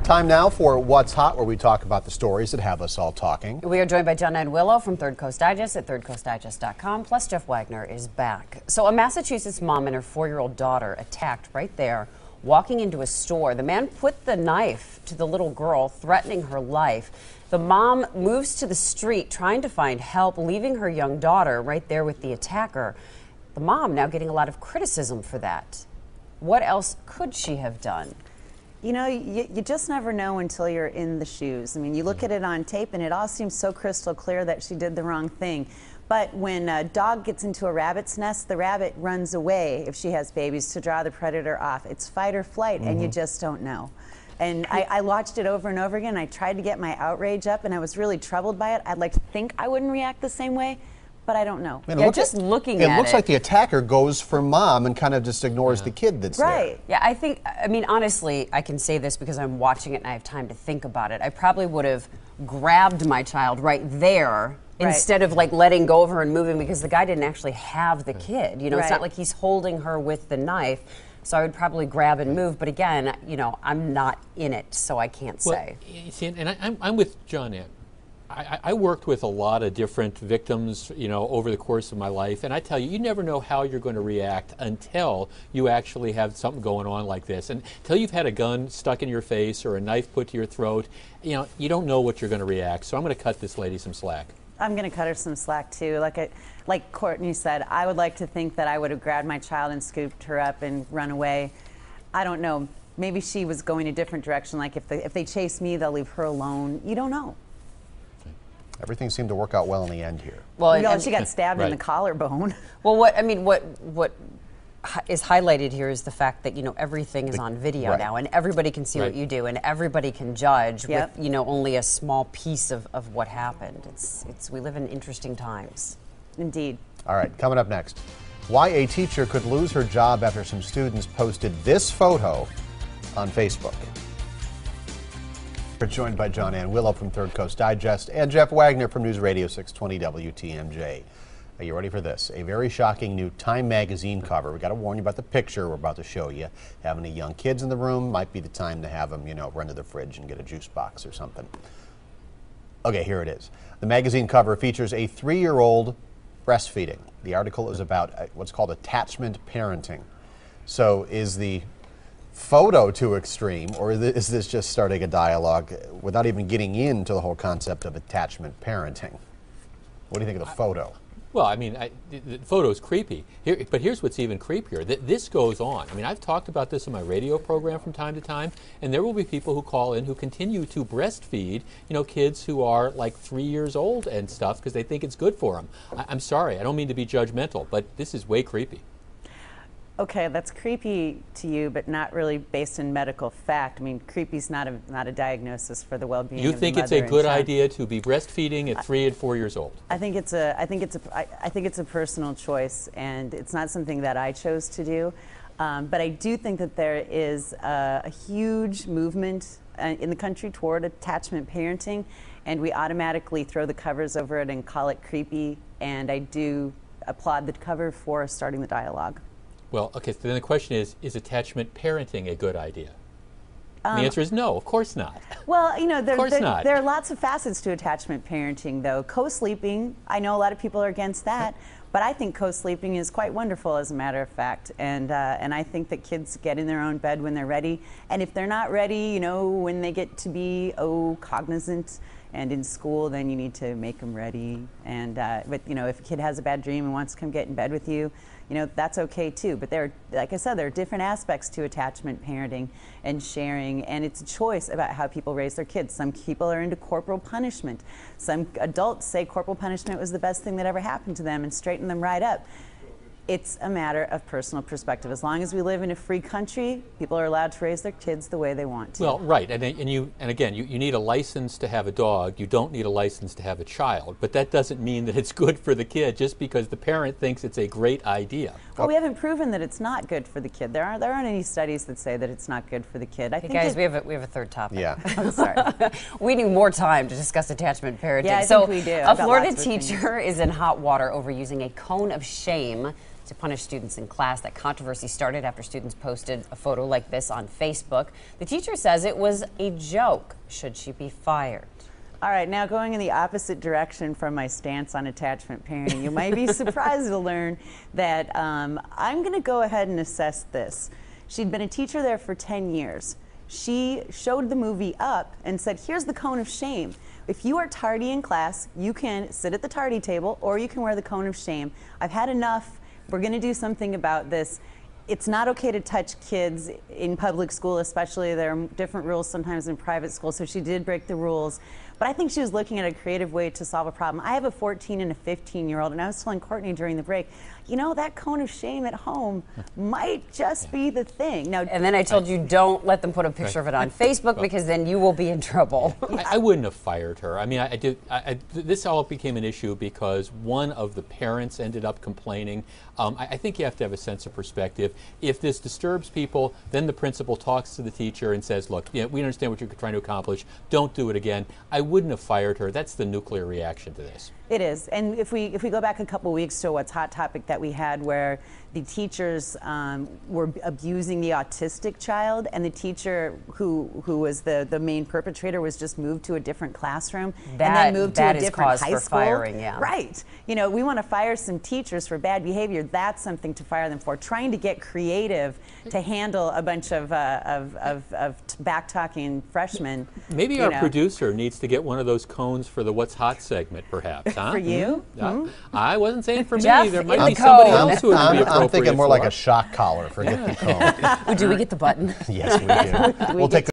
Time now for What's Hot, where we talk about the stories that have us all talking. We are joined by Jon Anne Willow from ThirdCoast Digest at thirdcoastdigest.com. Plus, Jeff Wagner is back. So a Massachusetts mom and her 4-year-old daughter attacked right there, walking into a store. The man put the knife to the little girl, threatening her life. The mom moves to the street trying to find help, leaving her young daughter right there with the attacker. The mom now getting a lot of criticism for that. What else could she have done? You know, you just never know until you're in the shoes. I mean, you look at it on tape and it all seems so crystal clear that she did the wrong thing. But when a dog gets into a rabbit's nest, the rabbit runs away if she has babies to draw the predator off. It's fight or flight, and you just don't know. And I watched it over and over again. I tried to get my outrage up, and I was really troubled by it. I'd like to think I wouldn't react the same way, but I don't know. Man, Yeah, just looking at it. It looks like the attacker goes for mom and kind of just ignores the kid that's Right. Yeah, I mean, honestly, I can say this because I'm watching it and I have time to think about it. I probably would have grabbed my child right there instead of like letting go of her and moving, because the guy didn't actually have the kid. You know, it's not like he's holding her with the knife. So I would probably grab and move, but again, you know, I'm not in it, so I can't say. You see, and I'm with Jon Anne. I worked with a lot of different victims, you know, over the course of my life, and I tell you, you never know how you're going to react until you actually have something going on like this. And until you've had a gun stuck in your face or a knife put to your throat, you know, you don't know what you're going to react. So I'm going to cut this lady some slack. I'm going to cut her some slack too. Like Courtney said, I would like to think that I would have grabbed my child and scooped her up and run away. I don't know. Maybe she was going a different direction. Like if they chase me, they'll leave her alone. You don't know. Everything seemed to work out well in the end here. Well, and she got stabbed in the collarbone. Well, what is highlighted here is the fact that, you know, everything is on video now, and everybody can see what you do, and everybody can judge with, you know, only a small piece of what happened. We live in interesting times. Indeed. All right, coming up next, why a teacher could lose her job after some students posted this photo on Facebook. We're joined by Jon Anne Willow from Third Coast Digest and Jeff Wagner from News Radio 620 WTMJ. Are you ready for this? A very shocking new Time magazine cover. We got to warn you about the picture we're about to show you. Having any young kids in the room might be the time to have them, you know, run to the fridge and get a juice box or something. Okay, here it is. The magazine cover features a 3-year-old breastfeeding. The article is about what's called attachment parenting. So is the photo too extreme, or is this just starting a dialogue without even getting into the whole concept of attachment parenting? What do you think of the photo? Well, I mean, the photo is creepy. But here's what's even creepier. This goes on. I mean, I've talked about this in my radio program from time to time, and there will be people who call in who continue to breastfeed, you know, kids who are like 3 years old and stuff because they think it's good for them. I'm sorry, I don't mean to be judgmental, but this is way creepy. Okay, that's creepy to you, but not really based in medical fact. I mean, creepy's not a diagnosis for the well-being of the mother. You think it's a good idea to be breastfeeding at 3 and 4 years old? I think it's a personal choice, and it's not something that I chose to do. But I do think that there is a huge movement in the country toward attachment parenting, and we automatically throw the covers over it and call it creepy. And I do applaud the cover for starting the dialogue. Well, okay, so then the question is attachment parenting a good idea? The answer is no, of course not. Well, you know, there are lots of facets to attachment parenting, though. Co-sleeping, I know a lot of people are against that, but I think co-sleeping is quite wonderful, as a matter of fact. And I think that kids get in their own bed when they're ready. And if they're not ready, you know, when they get to be, cognizant and in school, then you need to make them ready. And but you know, if a kid has a bad dream and wants to come get in bed with you, you know, that's okay too. But like I said, there are different aspects to attachment parenting and sharing, and it's a choice about how people raise their kids. Some people are into corporal punishment. Some adults say corporal punishment was the best thing that ever happened to them and straighten them right up. It's a matter of personal perspective. As long as we live in a free country, people are allowed to raise their kids the way they want to. Well, right, and again, you need a license to have a dog. You don't need a license to have a child. But that doesn't mean that it's good for the kid just because the parent thinks it's a great idea. Well, we haven't proven that it's not good for the kid. There aren't any studies that say that it's not good for the kid. I think guys, we have a third topic. Yeah. I'm sorry. We need more time to discuss attachment parenting. Yeah, I think we do. A Florida teacher is in hot water over using a cone of shame to punish students in class. That controversy started after students posted a photo like this on Facebook. The teacher says it was a joke. Should she be fired? All right, now going in the opposite direction from my stance on attachment parenting, you might be surprised to learn that I'm going to go ahead and assess this. She'd been a teacher there for 10 years. She showed the movie Up and said, here's the cone of shame. If you are tardy in class, you can sit at the tardy table or you can wear the cone of shame. I've had enough. We're going to do something about this. It's not okay to touch kids in public school, especially. There are different rules sometimes in private school, so she did break the rules. But I think she was looking at a creative way to solve a problem. I have a 14 and a 15-year-old, and I was telling Courtney during the break, you know, that cone of shame at home might just be the thing. Now, and then I told you don't let them put a picture of it on Facebook because then you will be in trouble. I wouldn't have fired her. I mean, this all became an issue because one of the parents ended up complaining. I think you have to have a sense of perspective. If this disturbs people, then the principal talks to the teacher and says, look, we understand what you're trying to accomplish. Don't do it again. I wouldn't have fired her. That's the nuclear reaction to this. It is. And if we go back a couple weeks to what's hot topic that we had where the teachers were abusing the autistic child, and the teacher who was the main perpetrator was just moved to a different classroom and then moved to a different high school. Firing, yeah. Right. You know, we want to fire some teachers for bad behavior. That's something to fire them for. Trying to get creative to handle a bunch of back-talking freshmen. Maybe our producer needs to get one of those cones for the What's Hot segment, perhaps, huh? For you? I wasn't saying for me. Jeff, There might be somebody else who would be appropriate. I'm thinking more like a shock collar for the cone. Do we get the button? Yes, we do. We'll take